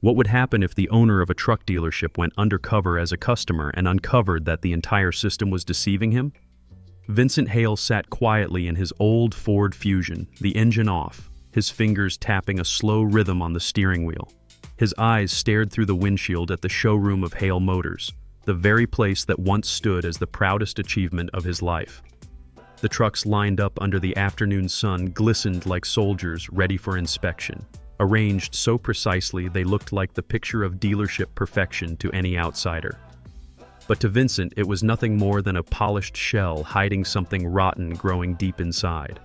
What would happen if the owner of a truck dealership went undercover as a customer and uncovered that the entire system was deceiving him? Vincent Hale sat quietly in his old Ford Fusion, the engine off, his fingers tapping a slow rhythm on the steering wheel. His eyes stared through the windshield at the showroom of Hale Motors, the very place that once stood as the proudest achievement of his life. The trucks lined up under the afternoon sun glistened like soldiers ready for inspection, arranged so precisely they looked like the picture of dealership perfection to any outsider. But to Vincent, it was nothing more than a polished shell hiding something rotten growing deep inside.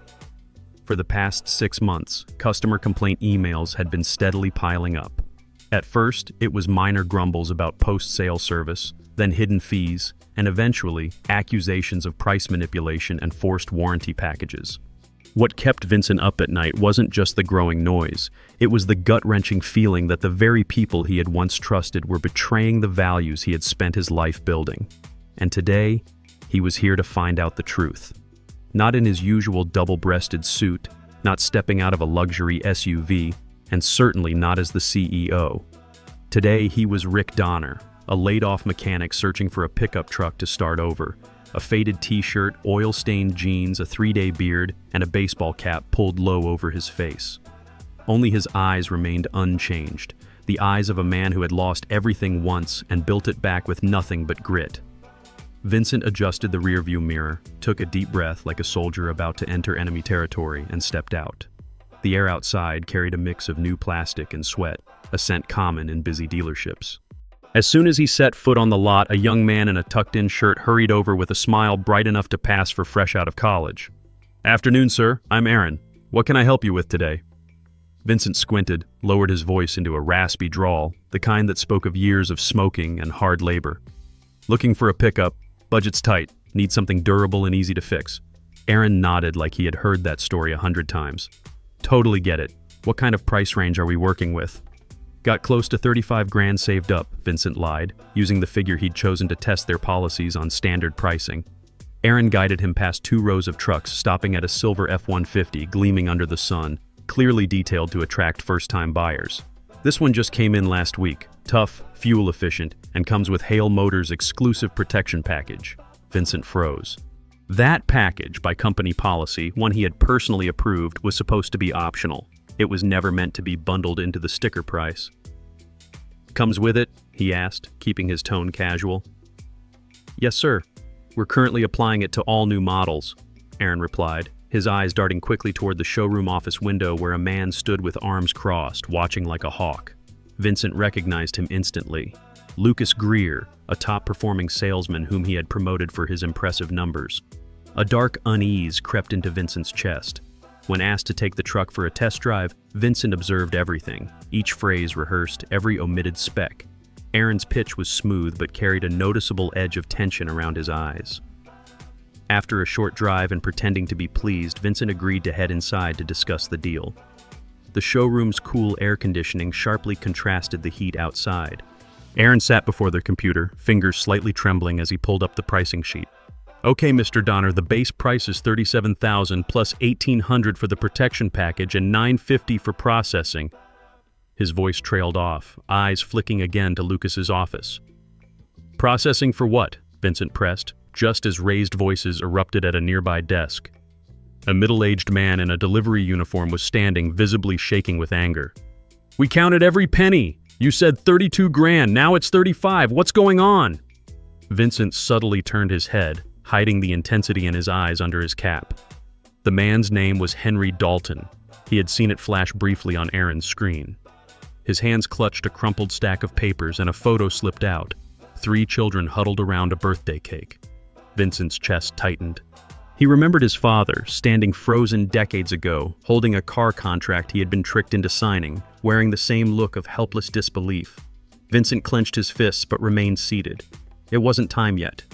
For the past 6 months, customer complaint emails had been steadily piling up. At first, it was minor grumbles about post-sale service, then hidden fees, and eventually, accusations of price manipulation and forced warranty packages. What kept Vincent up at night wasn't just the growing noise, it was the gut-wrenching feeling that the very people he had once trusted were betraying the values he had spent his life building. And today, he was here to find out the truth. Not in his usual double-breasted suit, not stepping out of a luxury SUV, and certainly not as the CEO. Today, he was Rick Donner, a laid-off mechanic searching for a pickup truck to start over. A faded t-shirt, oil-stained jeans, a 3-day beard, and a baseball cap pulled low over his face. Only his eyes remained unchanged, the eyes of a man who had lost everything once and built it back with nothing but grit. Vincent adjusted the rearview mirror, took a deep breath like a soldier about to enter enemy territory, and stepped out. The air outside carried a mix of new plastic and sweat, a scent common in busy dealerships. As soon as he set foot on the lot, a young man in a tucked-in shirt hurried over with a smile bright enough to pass for fresh out of college. "Afternoon, sir. I'm Aaron. What can I help you with today?" Vincent squinted, lowered his voice into a raspy drawl, the kind that spoke of years of smoking and hard labor. "Looking for a pickup. Budget's tight. Need something durable and easy to fix." Aaron nodded like he had heard that story 100 times. "Totally get it. What kind of price range are we working with?" "Got close to 35 grand saved up," Vincent lied, using the figure he'd chosen to test their policies on standard pricing. Aaron guided him past 2 rows of trucks, stopping at a silver F-150 gleaming under the sun, clearly detailed to attract first-time buyers. "This one just came in last week. Tough, fuel-efficient, and comes with Hale Motors' exclusive protection package." Vincent froze. That package, by company policy, one he had personally approved, was supposed to be optional. It was never meant to be bundled into the sticker price. "Comes with it?" he asked, keeping his tone casual. "Yes, sir. We're currently applying it to all new models," Aaron replied, his eyes darting quickly toward the showroom office window where a man stood with arms crossed, watching like a hawk. Vincent recognized him instantly. Lucas Greer, a top-performing salesman whom he had promoted for his impressive numbers. A dark unease crept into Vincent's chest. When asked to take the truck for a test drive, Vincent observed everything, each phrase rehearsed, every omitted spec. Aaron's pitch was smooth but carried a noticeable edge of tension around his eyes. After a short drive and pretending to be pleased, Vincent agreed to head inside to discuss the deal. The showroom's cool air conditioning sharply contrasted the heat outside. Aaron sat before the computer, fingers slightly trembling as he pulled up the pricing sheet. "Okay, Mr. Donner, the base price is $37,000 plus $1,800 for the protection package and $950 for processing." His voice trailed off, eyes flicking again to Lucas's office. "Processing for what?" Vincent pressed, just as raised voices erupted at a nearby desk. A middle-aged man in a delivery uniform was standing, visibly shaking with anger. "We counted every penny! You said 32 grand, now it's 35, what's going on?" Vincent subtly turned his head, hiding the intensity in his eyes under his cap. The man's name was Henry Dalton. He had seen it flash briefly on Aaron's screen. His hands clutched a crumpled stack of papers and a photo slipped out. 3 children huddled around a birthday cake. Vincent's chest tightened. He remembered his father, standing frozen decades ago, holding a car contract he had been tricked into signing, wearing the same look of helpless disbelief. Vincent clenched his fists but remained seated. It wasn't time yet.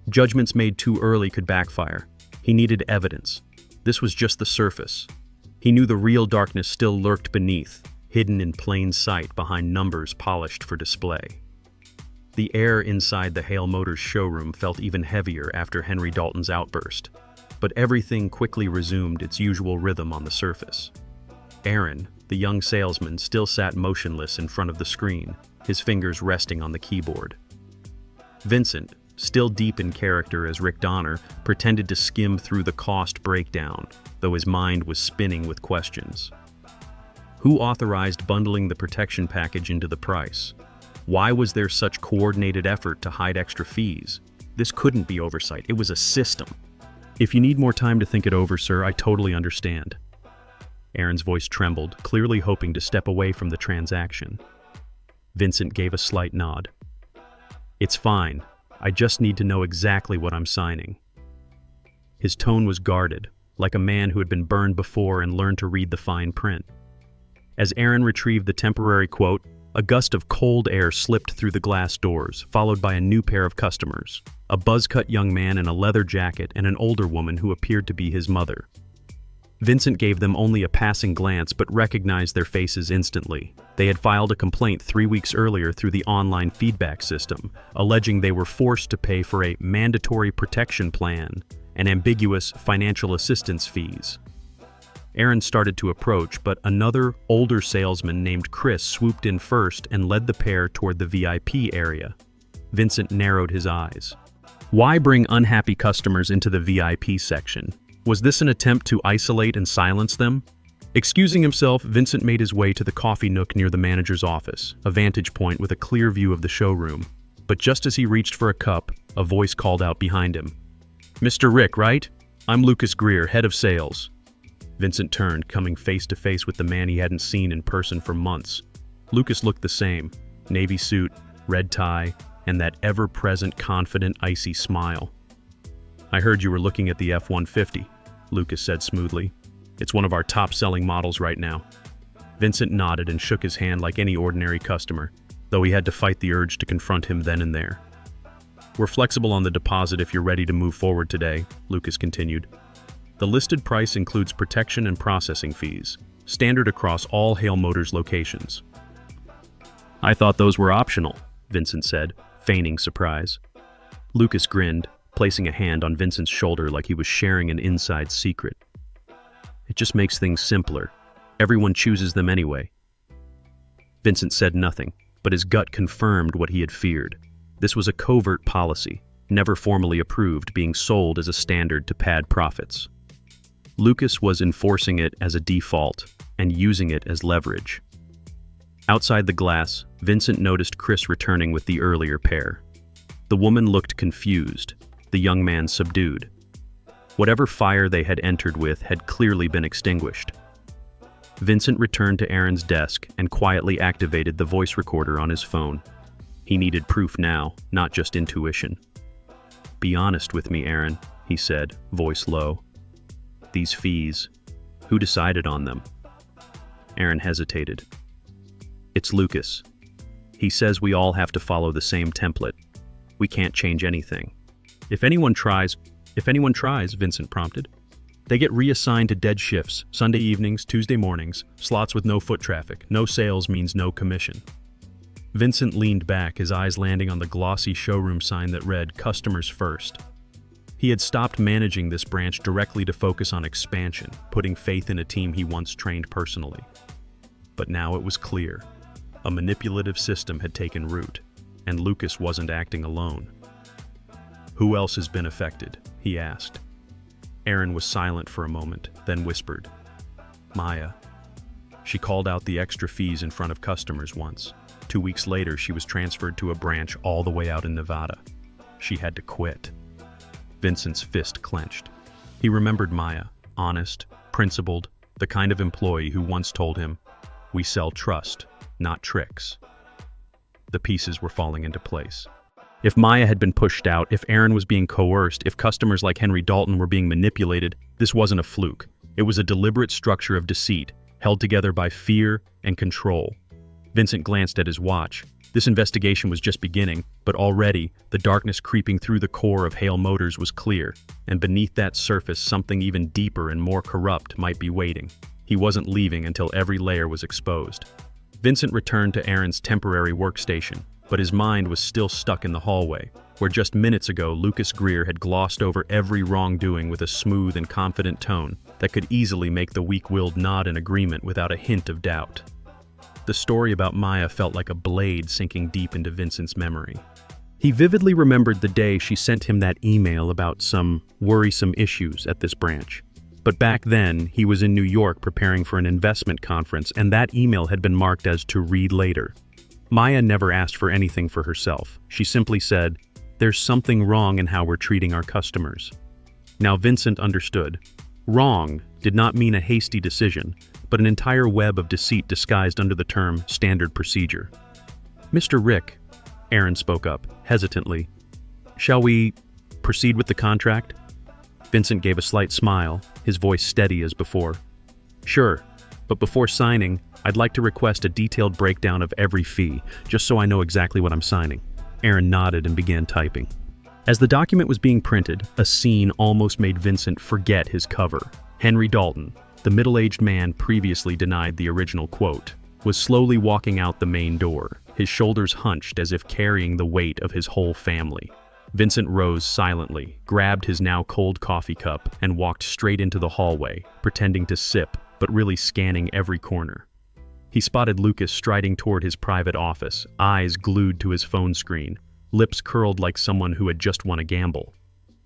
Judgments made too early could backfire. He needed evidence. This was just the surface. He knew the real darkness still lurked beneath, hidden in plain sight behind numbers polished for display. The air inside the Hale Motors showroom felt even heavier after Henry Dalton's outburst, but everything quickly resumed its usual rhythm on the surface. Aaron, The young salesman still sat motionless in front of the screen, his fingers resting on the keyboard. Vincent, still deep in character as Rick Donner, pretended to skim through the cost breakdown, though his mind was spinning with questions. Who authorized bundling the protection package into the price? Why was there such coordinated effort to hide extra fees? This couldn't be oversight, it was a system. If you need more time to think it over, sir, I totally understand. Aaron's voice trembled, clearly hoping to step away from the transaction. Vincent gave a slight nod. It's fine. I just need to know exactly what I'm signing. His tone was guarded, like a man who had been burned before and learned to read the fine print. As Aaron retrieved the temporary quote, a gust of cold air slipped through the glass doors, followed by a new pair of customers, a buzz-cut young man in a leather jacket and an older woman who appeared to be his mother. Vincent gave them only a passing glance but recognized their faces instantly. They had filed a complaint 3 weeks earlier through the online feedback system, alleging they were forced to pay for a mandatory protection plan and ambiguous financial assistance fees. Aaron started to approach, but another, older salesman named Chris swooped in first and led the pair toward the VIP area. Vincent narrowed his eyes. Why bring unhappy customers into the VIP section? Was this an attempt to isolate and silence them? Excusing himself, Vincent made his way to the coffee nook near the manager's office, a vantage point with a clear view of the showroom. But just as he reached for a cup, a voice called out behind him. Mr. Rick, right? I'm Lucas Greer, head of sales. Vincent turned, coming face to face with the man he hadn't seen in person for months. Lucas looked the same, navy suit, red tie, and that ever-present, confident, icy smile. I heard you were looking at the F-150, Lucas said smoothly. It's one of our top-selling models right now. Vincent nodded and shook his hand like any ordinary customer, though he had to fight the urge to confront him then and there. We're flexible on the deposit if you're ready to move forward today, Lucas continued. The listed price includes protection and processing fees, standard across all Hale Motors locations. I thought those were optional, Vincent said, feigning surprise. Lucas grinned, placing a hand on Vincent's shoulder like he was sharing an inside secret. It just makes things simpler. Everyone chooses them anyway. Vincent said nothing, but his gut confirmed what he had feared. This was a covert policy, never formally approved, being sold as a standard to pad profits. Lucas was enforcing it as a default and using it as leverage. Outside the glass, Vincent noticed Chris returning with the earlier pair. The woman looked confused, the young man subdued. Whatever fire they had entered with had clearly been extinguished. Vincent returned to Aaron's desk and quietly activated the voice recorder on his phone. He needed proof now, not just intuition. Be honest with me, Aaron, he said, voice low. These fees, who decided on them? Aaron hesitated. It's Lucas. He says we all have to follow the same template. We can't change anything. If anyone tries, Vincent prompted. They get reassigned to dead shifts, Sunday evenings, Tuesday mornings, slots with no foot traffic. No sales means no commission. Vincent leaned back, his eyes landing on the glossy showroom sign that read, Customers First. He had stopped managing this branch directly to focus on expansion, putting faith in a team he once trained personally. But now it was clear. A manipulative system had taken root, and Lucas wasn't acting alone. Who else has been affected? He asked. Aaron was silent for a moment, then whispered. Maya. She called out the extra fees in front of customers once. 2 weeks later, she was transferred to a branch all the way out in Nevada. She had to quit. Vincent's fist clenched. He remembered Maya, honest, principled, the kind of employee who once told him, "We sell trust, not tricks." The pieces were falling into place. If Maya had been pushed out, if Aaron was being coerced, if customers like Henry Dalton were being manipulated, this wasn't a fluke. It was a deliberate structure of deceit, held together by fear and control. Vincent glanced at his watch. This investigation was just beginning, but already, the darkness creeping through the core of Hale Motors was clear, and beneath that surface something even deeper and more corrupt might be waiting. He wasn't leaving until every layer was exposed. Vincent returned to Aaron's temporary workstation. but his mind was still stuck in the hallway, where just minutes ago Lucas Greer had glossed over every wrongdoing with a smooth and confident tone that could easily make the weak-willed nod in agreement without a hint of doubt. The story about Maya felt like a blade sinking deep into Vincent's memory. He vividly remembered the day she sent him that email about some worrisome issues at this branch. But back then, he was in New York preparing for an investment conference, and that email had been marked as to read later. Maya never asked for anything for herself. She simply said, "There's something wrong in how we're treating our customers." Now Vincent understood. Wrong did not mean a hasty decision, but an entire web of deceit disguised under the term standard procedure. "Mr. Rick," Aaron spoke up, hesitantly, "shall we proceed with the contract?" Vincent gave a slight smile, his voice steady as before. "Sure, but before signing, I'd like to request a detailed breakdown of every fee, just so I know exactly what I'm signing." Aaron nodded and began typing. As the document was being printed, a scene almost made Vincent forget his cover. Henry Dalton, the middle-aged man previously denied the original quote, was slowly walking out the main door, his shoulders hunched as if carrying the weight of his whole family. Vincent rose silently, grabbed his now cold coffee cup, and walked straight into the hallway, pretending to sip, but really scanning every corner. He spotted Lucas striding toward his private office, eyes glued to his phone screen, lips curled like someone who had just won a gamble.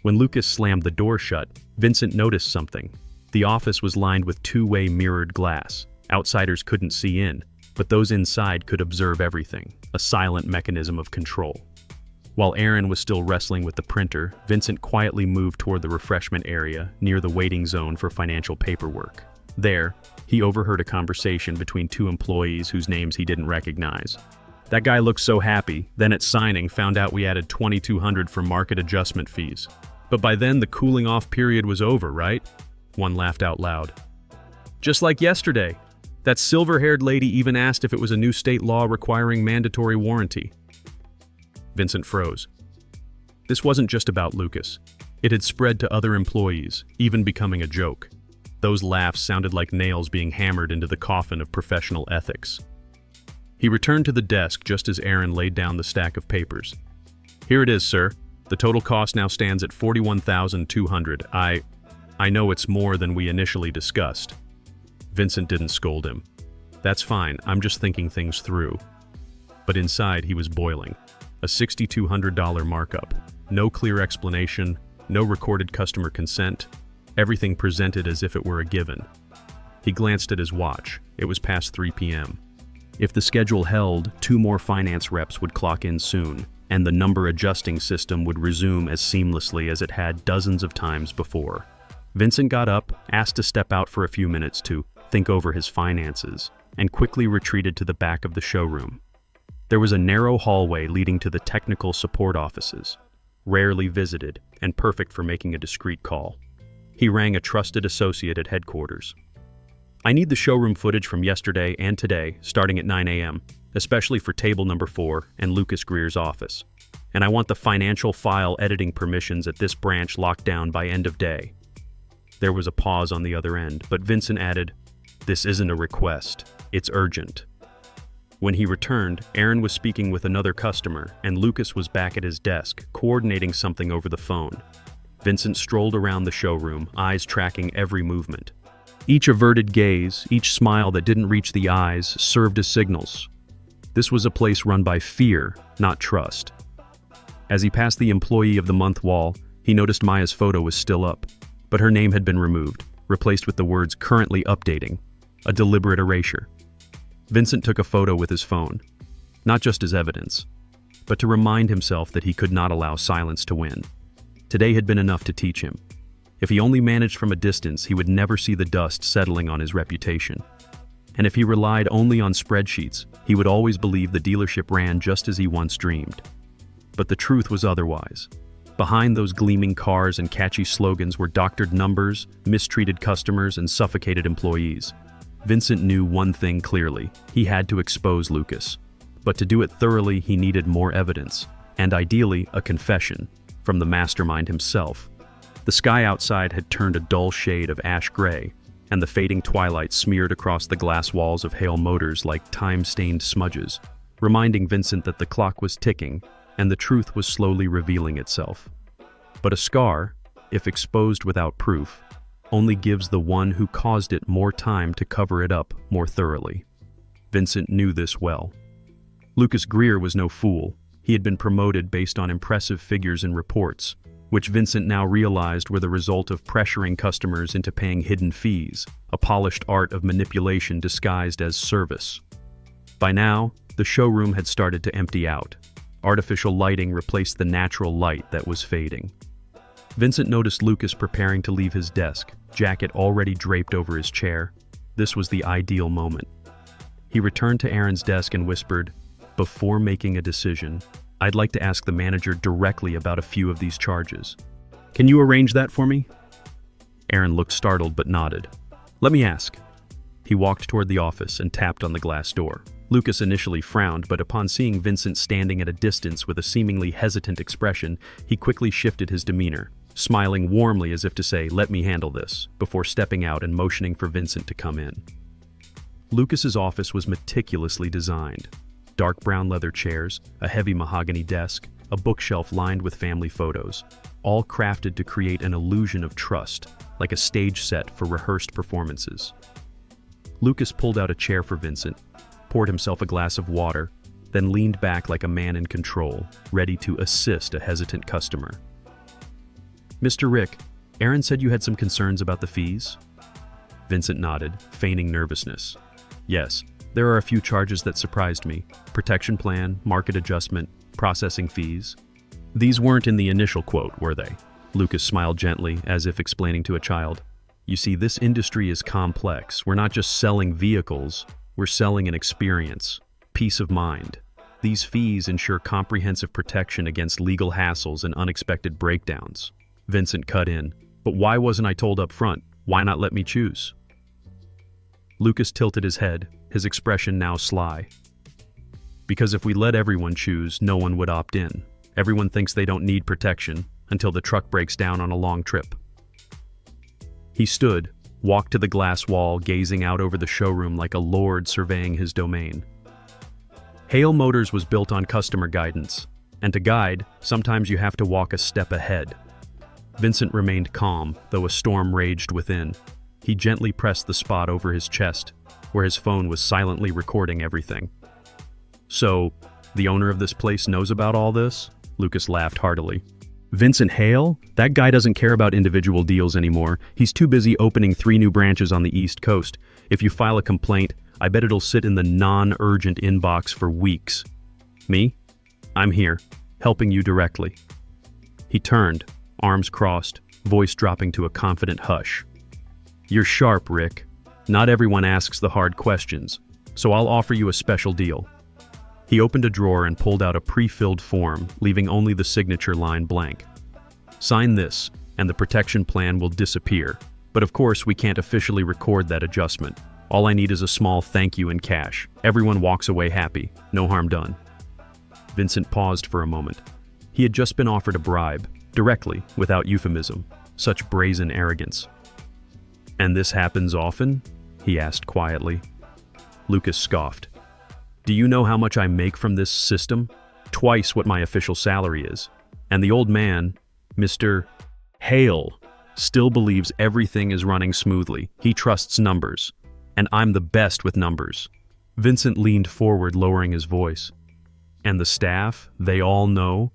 When Lucas slammed the door shut, Vincent noticed something. The office was lined with two-way mirrored glass. Outsiders couldn't see in, but those inside could observe everything, a silent mechanism of control. While Aaron was still wrestling with the printer, Vincent quietly moved toward the refreshment area near the waiting zone for financial paperwork. There, he overheard a conversation between two employees whose names he didn't recognize. "That guy looked so happy, then at signing found out we added $2,200 for market adjustment fees. But by then the cooling off period was over, right?" One laughed out loud. "Just like yesterday. That silver-haired lady even asked if it was a new state law requiring mandatory warranty." Vincent froze. This wasn't just about Lucas. It had spread to other employees, even becoming a joke. Those laughs sounded like nails being hammered into the coffin of professional ethics. He returned to the desk just as Aaron laid down the stack of papers. "Here it is, sir. The total cost now stands at $41,200. I know it's more than we initially discussed." Vincent didn't scold him. "That's fine, I'm just thinking things through." But inside he was boiling. A $6,200 markup. No clear explanation, no recorded customer consent. Everything presented as if it were a given. He glanced at his watch. It was past 3 p.m. If the schedule held, 2 more finance reps would clock in soon, and the number adjusting system would resume as seamlessly as it had dozens of times before. Vincent got up, asked to step out for a few minutes to think over his finances, and quickly retreated to the back of the showroom. There was a narrow hallway leading to the technical support offices, rarely visited and perfect for making a discreet call. He rang a trusted associate at headquarters. "I need the showroom footage from yesterday and today, starting at 9 a.m., especially for table number 4 and Lucas Greer's office. And I want the financial file editing permissions at this branch locked down by end of day." There was a pause on the other end, but Vincent added, "This isn't a request, it's urgent." When he returned, Aaron was speaking with another customer, and Lucas was back at his desk, coordinating something over the phone. Vincent strolled around the showroom, eyes tracking every movement. Each averted gaze, each smile that didn't reach the eyes, served as signals. This was a place run by fear, not trust. As he passed the Employee of the Month wall, he noticed Maya's photo was still up, but her name had been removed, replaced with the words "currently updating," a deliberate erasure. Vincent took a photo with his phone, not just as evidence, but to remind himself that he could not allow silence to win. Today had been enough to teach him. If he only managed from a distance, he would never see the dust settling on his reputation. And if he relied only on spreadsheets, he would always believe the dealership ran just as he once dreamed. But the truth was otherwise. Behind those gleaming cars and catchy slogans were doctored numbers, mistreated customers, and suffocated employees. Vincent knew one thing clearly: he had to expose Lucas. But to do it thoroughly, he needed more evidence, and ideally, a confession, from the mastermind himself. The sky outside had turned a dull shade of ash gray, and the fading twilight smeared across the glass walls of Hale Motors like time-stained smudges, reminding Vincent that the clock was ticking and the truth was slowly revealing itself. But a scar, if exposed without proof, only gives the one who caused it more time to cover it up more thoroughly. Vincent knew this well. Lucas Greer was no fool. He had been promoted based on impressive figures and reports, which Vincent now realized were the result of pressuring customers into paying hidden fees, a polished art of manipulation disguised as service. By now, the showroom had started to empty out. Artificial lighting replaced the natural light that was fading. Vincent noticed Lucas preparing to leave his desk, jacket already draped over his chair. This was the ideal moment. He returned to Aaron's desk and whispered, "Before making a decision, I'd like to ask the manager directly about a few of these charges. Can you arrange that for me?" Aaron looked startled but nodded. "Let me ask." He walked toward the office and tapped on the glass door. Lucas initially frowned, but upon seeing Vincent standing at a distance with a seemingly hesitant expression, he quickly shifted his demeanor, smiling warmly as if to say, "Let me handle this," before stepping out and motioning for Vincent to come in. Lucas's office was meticulously designed. Dark brown leather chairs, a heavy mahogany desk, a bookshelf lined with family photos, all crafted to create an illusion of trust, like a stage set for rehearsed performances. Lucas pulled out a chair for Vincent, poured himself a glass of water, then leaned back like a man in control, ready to assist a hesitant customer. "Mr. Rick, Aaron said you had some concerns about the fees?" Vincent nodded, feigning nervousness. "Yes, there are a few charges that surprised me. Protection plan, market adjustment, processing fees. These weren't in the initial quote, were they?" Lucas smiled gently, as if explaining to a child. "You see, this industry is complex. We're not just selling vehicles, we're selling an experience, peace of mind. These fees ensure comprehensive protection against legal hassles and unexpected breakdowns." Vincent cut in. "But why wasn't I told up front? Why not let me choose?" Lucas tilted his head, his expression now sly. "Because if we let everyone choose, no one would opt in. Everyone thinks they don't need protection until the truck breaks down on a long trip." He stood, walked to the glass wall, gazing out over the showroom like a lord surveying his domain. Hale Motors was built on customer guidance, and to guide, sometimes you have to walk a step ahead. Vincent remained calm, though a storm raged within. He gently pressed the spot over his chest, where his phone was silently recording everything. "So, the owner of this place knows about all this?" Lucas laughed heartily. "Vincent Hale? That guy doesn't care about individual deals anymore. He's too busy opening 3 new branches on the East Coast. If you file a complaint, I bet it'll sit in the non-urgent inbox for weeks. Me? I'm here, helping you directly." He turned, arms crossed, voice dropping to a confident hush. "You're sharp, Rick. Not everyone asks the hard questions, so I'll offer you a special deal." He opened a drawer and pulled out a pre-filled form, leaving only the signature line blank. "Sign this, and the protection plan will disappear. But of course, we can't officially record that adjustment. All I need is a small thank you in cash. Everyone walks away happy. No harm done." Vincent paused for a moment. He had just been offered a bribe, directly, without euphemism. Such brazen arrogance. "And this happens often?" he asked quietly. Lucas scoffed. "Do you know how much I make from this system? Twice what my official salary is. And the old man, Mr. Hale, still believes everything is running smoothly. He trusts numbers. And I'm the best with numbers." Vincent leaned forward, lowering his voice. "And the staff, they all know?"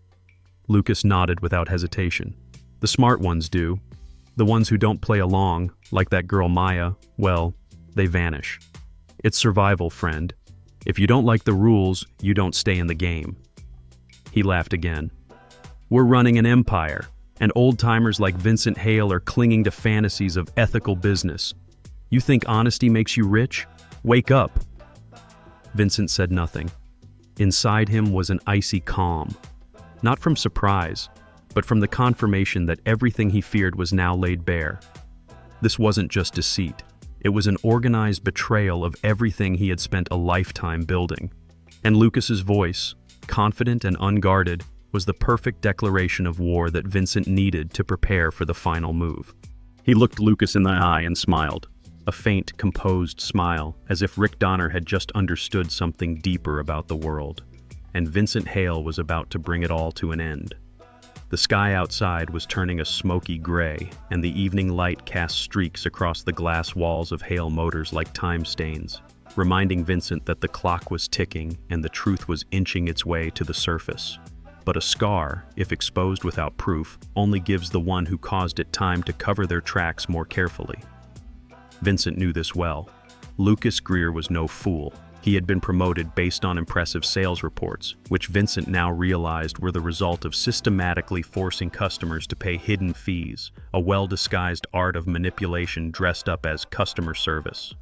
Lucas nodded without hesitation. "The smart ones do. The ones who don't play along, like that girl Maya, well, they vanish. It's survival, friend. If you don't like the rules, you don't stay in the game." He laughed again. "We're running an empire, and old-timers like Vincent Hale are clinging to fantasies of ethical business. You think honesty makes you rich? Wake up." Vincent said nothing. Inside him was an icy calm. Not from surprise, but from the confirmation that everything he feared was now laid bare. This wasn't just deceit. It was an organized betrayal of everything he had spent a lifetime building. And Lucas's voice, confident and unguarded, was the perfect declaration of war that Vincent needed to prepare for the final move. He looked Lucas in the eye and smiled. a faint, composed smile, as if Rick Donner had just understood something deeper about the world, and Vincent Hale was about to bring it all to an end. The sky outside was turning a smoky gray, and the evening light cast streaks across the glass walls of Hale Motors like time stains, reminding Vincent that the clock was ticking and the truth was inching its way to the surface. But a scar, if exposed without proof, only gives the one who caused it time to cover their tracks more carefully. Vincent knew this well. Lucas Greer was no fool. He had been promoted based on impressive sales reports, which Vincent now realized were the result of systematically forcing customers to pay hidden fees, a well-disguised art of manipulation dressed up as customer service.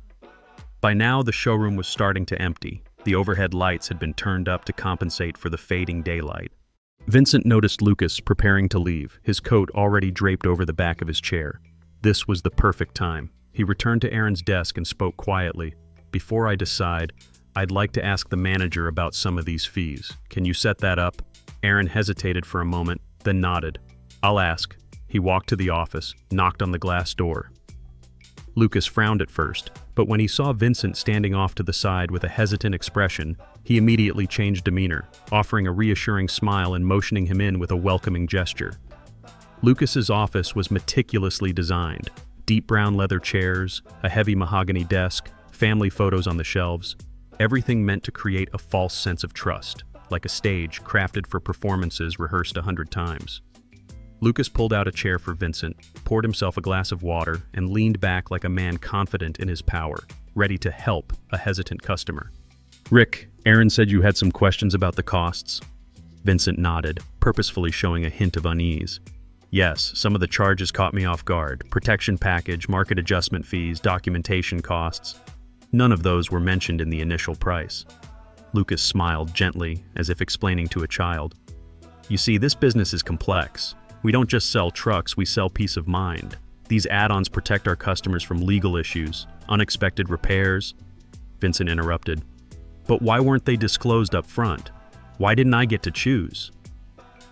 By now, the showroom was starting to empty. The overhead lights had been turned up to compensate for the fading daylight. Vincent noticed Lucas preparing to leave, his coat already draped over the back of his chair. This was the perfect time. He returned to Aaron's desk and spoke quietly. "Before I decide, I'd like to ask the manager about some of these fees. Can you set that up?" Aaron hesitated for a moment, then nodded. "I'll ask." He walked to the office, knocked on the glass door. Lucas frowned at first, but when he saw Vincent standing off to the side with a hesitant expression, he immediately changed demeanor, offering a reassuring smile and motioning him in with a welcoming gesture. Lucas's office was meticulously designed. Deep brown leather chairs, a heavy mahogany desk, family photos on the shelves, everything meant to create a false sense of trust, like a stage crafted for performances rehearsed 100 times. Lucas pulled out a chair for Vincent, poured himself a glass of water, and leaned back like a man confident in his power, ready to help a hesitant customer. "Rick, Aaron said you had some questions about the costs." Vincent nodded, purposefully showing a hint of unease. "Yes, some of the charges caught me off guard. Protection package, market adjustment fees, documentation costs. None of those were mentioned in the initial price." Lucas smiled gently, as if explaining to a child. "You see, this business is complex. We don't just sell trucks, we sell peace of mind. These add-ons protect our customers from legal issues, unexpected repairs." Vincent interrupted. "But why weren't they disclosed up front? Why didn't I get to choose?"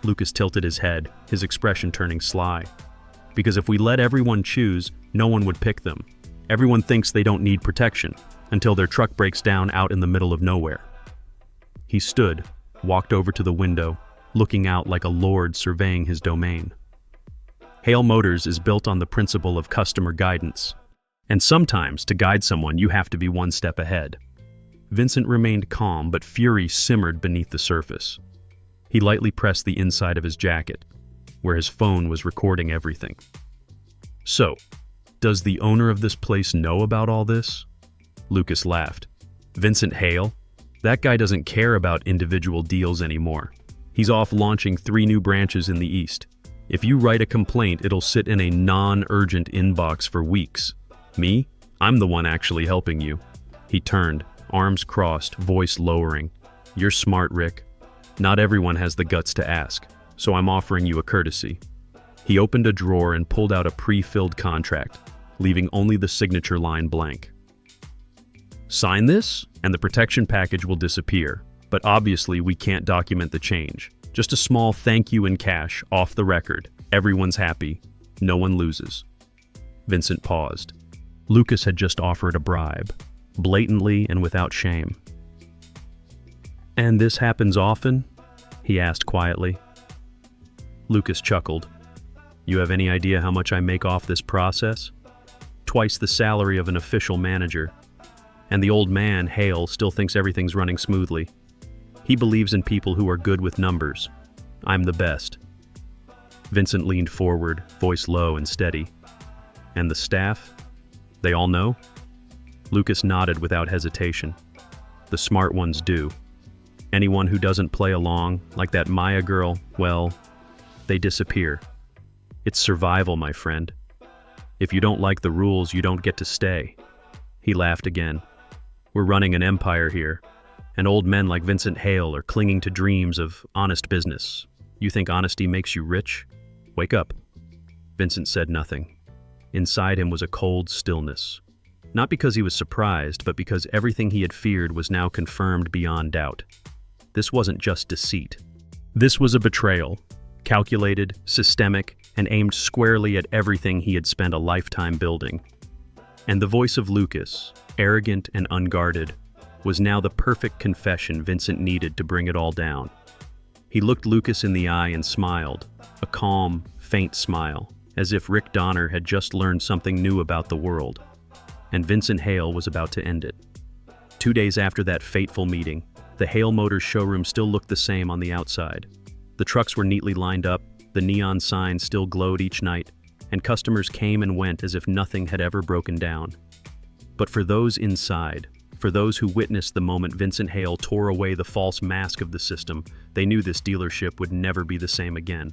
Lucas tilted his head, his expression turning sly. "Because if we let everyone choose, no one would pick them. Everyone thinks they don't need protection, until their truck breaks down out in the middle of nowhere." He stood, walked over to the window, looking out like a lord surveying his domain. Hale Motors is built on the principle of customer guidance. And sometimes, to guide someone, you have to be one step ahead. Vincent remained calm, but fury simmered beneath the surface. He lightly pressed the inside of his jacket, where his phone was recording everything. "So, does the owner of this place know about all this?" Lucas laughed. "Vincent Hale? That guy doesn't care about individual deals anymore. He's off launching 3 new branches in the East. If you write a complaint, it'll sit in a non-urgent inbox for weeks. Me? I'm the one actually helping you." He turned, arms crossed, voice lowering. "You're smart, Rick. Not everyone has the guts to ask, so I'm offering you a courtesy." He opened a drawer and pulled out a pre-filled contract, leaving only the signature line blank. "Sign this, and the protection package will disappear, but obviously we can't document the change. Just a small thank you in cash, off the record. Everyone's happy. No one loses." Vincent paused. Lucas had just offered a bribe, blatantly and without shame. "And this happens often?" he asked quietly. Lucas chuckled. "You have any idea how much I make off this process? Twice the salary of an official manager. And the old man, Hale, still thinks everything's running smoothly. He believes in people who are good with numbers. I'm the best." Vincent leaned forward, voice low and steady. "And the staff? They all know?" Lucas nodded without hesitation. "The smart ones do. Anyone who doesn't play along, like that Maya girl, well, they disappear. It's survival, my friend. If you don't like the rules, you don't get to stay." He laughed again. "We're running an empire here, and old men like Vincent Hale are clinging to dreams of honest business. You think honesty makes you rich? Wake up." Vincent said nothing. Inside him was a cold stillness. Not because he was surprised, but because everything he had feared was now confirmed beyond doubt. This wasn't just deceit. This was a betrayal, calculated, systemic, and aimed squarely at everything he had spent a lifetime building. And the voice of Lucas, arrogant and unguarded, was now the perfect confession Vincent needed to bring it all down. He looked Lucas in the eye and smiled, a calm, faint smile, as if Rick Donner had just learned something new about the world. And Vincent Hale was about to end it. 2 days after that fateful meeting, the Hale Motors showroom still looked the same on the outside. The trucks were neatly lined up, the neon signs still glowed each night, and customers came and went as if nothing had ever broken down. But for those inside, for those who witnessed the moment Vincent Hale tore away the false mask of the system, they knew this dealership would never be the same again.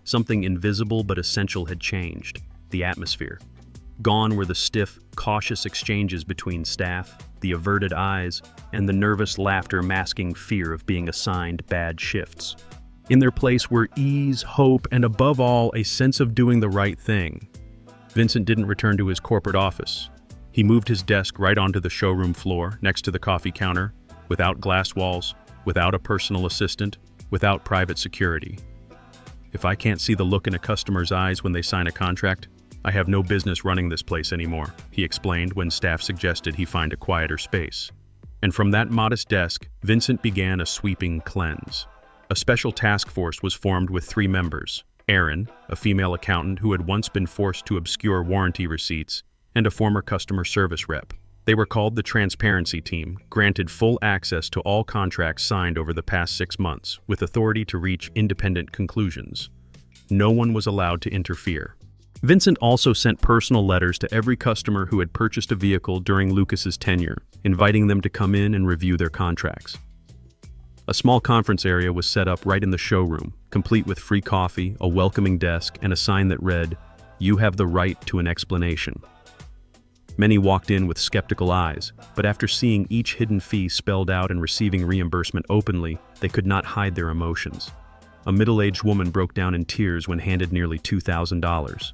Something invisible but essential had changed: the atmosphere. Gone were the stiff, cautious exchanges between staff, the averted eyes, and the nervous laughter masking fear of being assigned bad shifts. In their place were ease, hope, and above all, a sense of doing the right thing. Vincent didn't return to his corporate office. He moved his desk right onto the showroom floor, next to the coffee counter, without glass walls, without a personal assistant, without private security. If I can't see the look in a customer's eyes when they sign a contract, I have no business running this place anymore, he explained when staff suggested he find a quieter space. And from that modest desk, Vincent began a sweeping cleanse. A special task force was formed with 3 members: Erin, a female accountant who had once been forced to obscure warranty receipts, and a former customer service rep. They were called the Transparency Team, granted full access to all contracts signed over the past 6 months, with authority to reach independent conclusions. No one was allowed to interfere. Vincent also sent personal letters to every customer who had purchased a vehicle during Lucas's tenure, inviting them to come in and review their contracts. A small conference area was set up right in the showroom, complete with free coffee, a welcoming desk, and a sign that read, "You have the right to an explanation." Many walked in with skeptical eyes, but after seeing each hidden fee spelled out and receiving reimbursement openly, they could not hide their emotions. A middle-aged woman broke down in tears when handed nearly $2,000.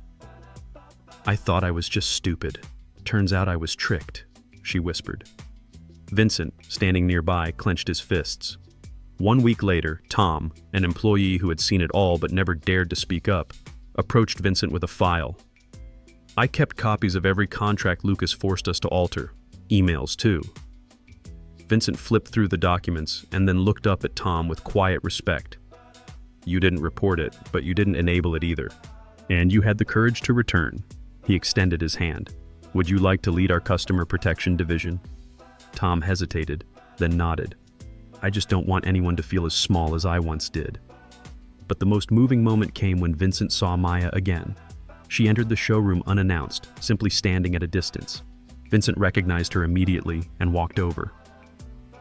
"I thought I was just stupid. Turns out I was tricked," she whispered. Vincent, standing nearby, clenched his fists. 1 week later, Tom, an employee who had seen it all but never dared to speak up, approached Vincent with a file. "I kept copies of every contract Lucas forced us to alter. Emails, too." Vincent flipped through the documents and then looked up at Tom with quiet respect. "You didn't report it, but you didn't enable it either. And you had the courage to return." He extended his hand. "Would you like to lead our customer protection division?" Tom hesitated, then nodded. "I just don't want anyone to feel as small as I once did." But the most moving moment came when Vincent saw Maya again. She entered the showroom unannounced, simply standing at a distance. Vincent recognized her immediately and walked over.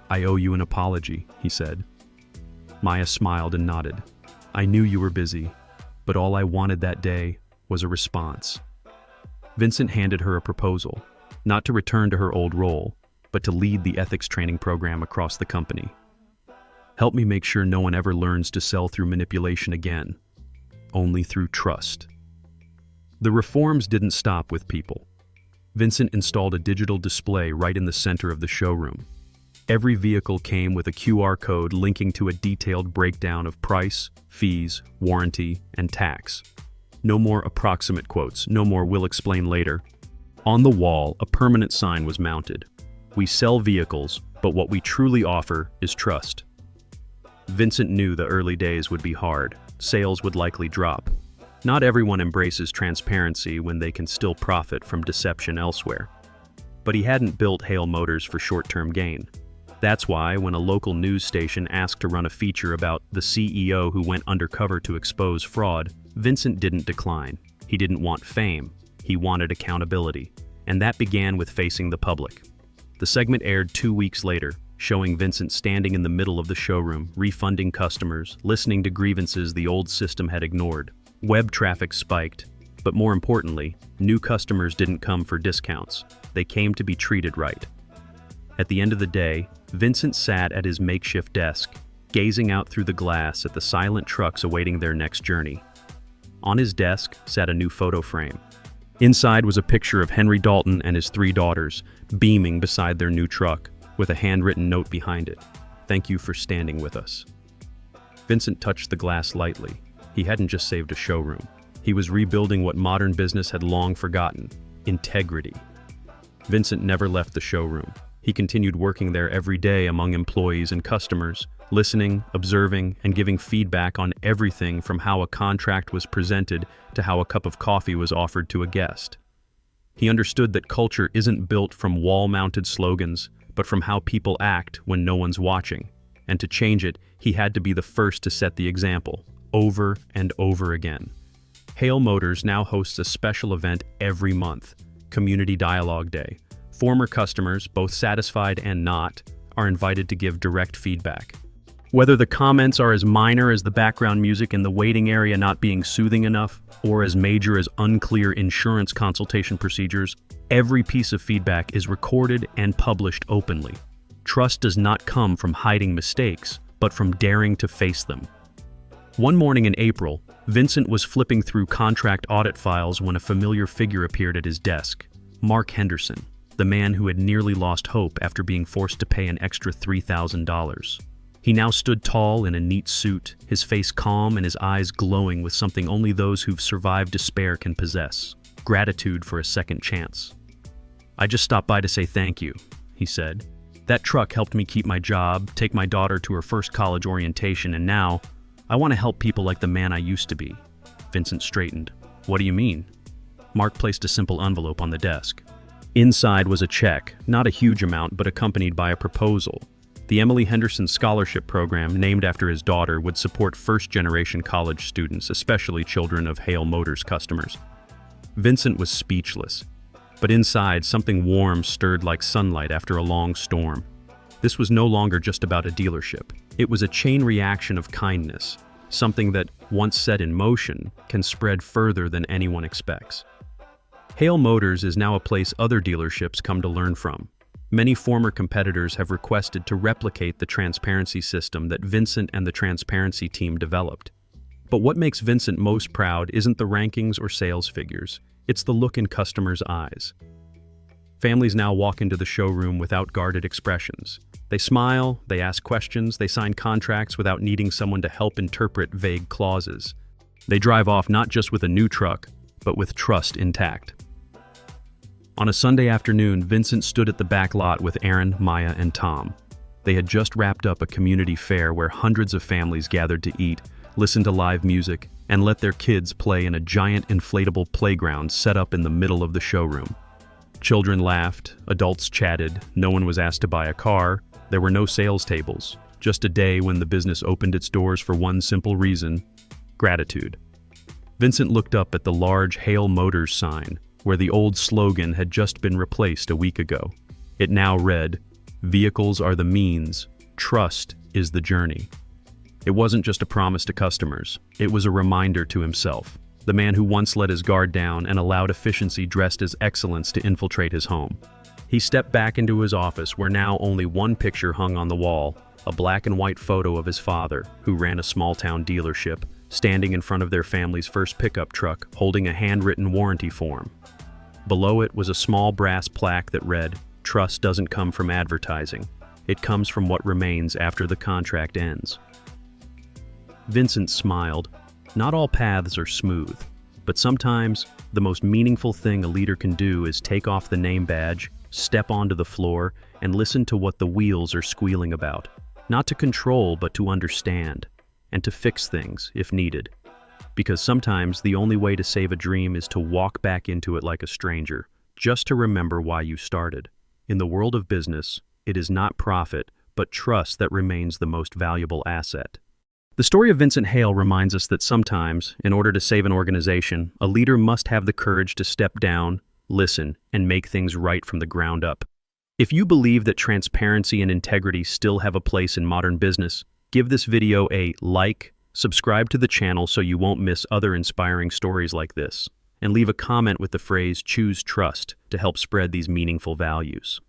"I owe you an apology," he said. Maya smiled and nodded. "I knew you were busy, but all I wanted that day was a response." Vincent handed her a proposal, not to return to her old role, but to lead the ethics training program across the company. "Help me make sure no one ever learns to sell through manipulation again, only through trust." The reforms didn't stop with people. Vincent installed a digital display right in the center of the showroom. Every vehicle came with a QR code linking to a detailed breakdown of price, fees, warranty, and tax. No more approximate quotes, no more "we'll explain later." On the wall, a permanent sign was mounted. "We sell vehicles, but what we truly offer is trust." Vincent knew the early days would be hard. Sales would likely drop. Not everyone embraces transparency when they can still profit from deception elsewhere. But he hadn't built Hale Motors for short-term gain. That's why, when a local news station asked to run a feature about the CEO who went undercover to expose fraud, Vincent didn't decline. He didn't want fame. He wanted accountability. And that began with facing the public. The segment aired 2 weeks later, showing Vincent standing in the middle of the showroom, refunding customers, listening to grievances the old system had ignored. Web traffic spiked, but more importantly, new customers didn't come for discounts. They came to be treated right. At the end of the day, Vincent sat at his makeshift desk, gazing out through the glass at the silent trucks awaiting their next journey. On his desk sat a new photo frame. Inside was a picture of Henry Dalton and his 3 daughters, beaming beside their new truck, with a handwritten note behind it. "Thank you for standing with us." Vincent touched the glass lightly. He hadn't just saved a showroom. He was rebuilding what modern business had long forgotten: integrity. Vincent never left the showroom. He continued working there every day among employees and customers, listening, observing, and giving feedback on everything from how a contract was presented to how a cup of coffee was offered to a guest. He understood that culture isn't built from wall-mounted slogans, but from how people act when no one's watching. And to change it, he had to be the first to set the example, over and over again. Hale Motors now hosts a special event every month, Community Dialogue Day. Former customers, both satisfied and not, are invited to give direct feedback. Whether the comments are as minor as the background music in the waiting area not being soothing enough, or as major as unclear insurance consultation procedures, every piece of feedback is recorded and published openly. Trust does not come from hiding mistakes, but from daring to face them. One morning in April, Vincent was flipping through contract audit files when a familiar figure appeared at his desk. Mark Henderson, the man who had nearly lost hope after being forced to pay an extra $3,000. He now stood tall in a neat suit, his face calm and his eyes glowing with something only those who've survived despair can possess: gratitude for a second chance. "I just stopped by to say thank you," he said. "That truck helped me keep my job, take my daughter to her first college orientation, and now I want to help people like the man I used to be." Vincent straightened. "What do you mean?" Mark placed a simple envelope on the desk. Inside was a check, not a huge amount, but accompanied by a proposal. The Emily Henderson Scholarship Program, named after his daughter, would support first-generation college students, especially children of Hale Motors customers. Vincent was speechless, but inside something warm stirred like sunlight after a long storm. This was no longer just about a dealership. It was a chain reaction of kindness, something that, once set in motion, can spread further than anyone expects. Hale Motors is now a place other dealerships come to learn from. Many former competitors have requested to replicate the transparency system that Vincent and the transparency team developed. But what makes Vincent most proud isn't the rankings or sales figures, it's the look in customers' eyes. Families now walk into the showroom without guarded expressions. They smile, they ask questions, they sign contracts without needing someone to help interpret vague clauses. They drive off not just with a new truck, but with trust intact. On a Sunday afternoon, Vincent stood at the back lot with Aaron, Maya, and Tom. They had just wrapped up a community fair where hundreds of families gathered to eat, listen to live music, and let their kids play in a giant inflatable playground set up in the middle of the showroom. Children laughed, adults chatted, no one was asked to buy a car, there were no sales tables, just a day when the business opened its doors for one simple reason: gratitude. Vincent looked up at the large Hale Motors sign, where the old slogan had just been replaced a week ago. It now read, "Vehicles are the means, trust is the journey." It wasn't just a promise to customers, it was a reminder to himself, the man who once let his guard down and allowed efficiency dressed as excellence to infiltrate his home. He stepped back into his office where now only one picture hung on the wall, a black and white photo of his father, who ran a small-town dealership, standing in front of their family's first pickup truck, holding a handwritten warranty form. Below it was a small brass plaque that read, "Trust doesn't come from advertising. It comes from what remains after the contract ends." Vincent smiled. Not all paths are smooth, but sometimes the most meaningful thing a leader can do is take off the name badge, step onto the floor, and listen to what the wheels are squealing about. Not to control, but to understand, and to fix things if needed. Because sometimes the only way to save a dream is to walk back into it like a stranger, just to remember why you started. In the world of business, it is not profit, but trust that remains the most valuable asset. The story of Vincent Hale reminds us that sometimes, in order to save an organization, a leader must have the courage to step down, listen, and make things right from the ground up. If you believe that transparency and integrity still have a place in modern business, give this video a like, subscribe to the channel so you won't miss other inspiring stories like this, and leave a comment with the phrase "Choose Trust" to help spread these meaningful values.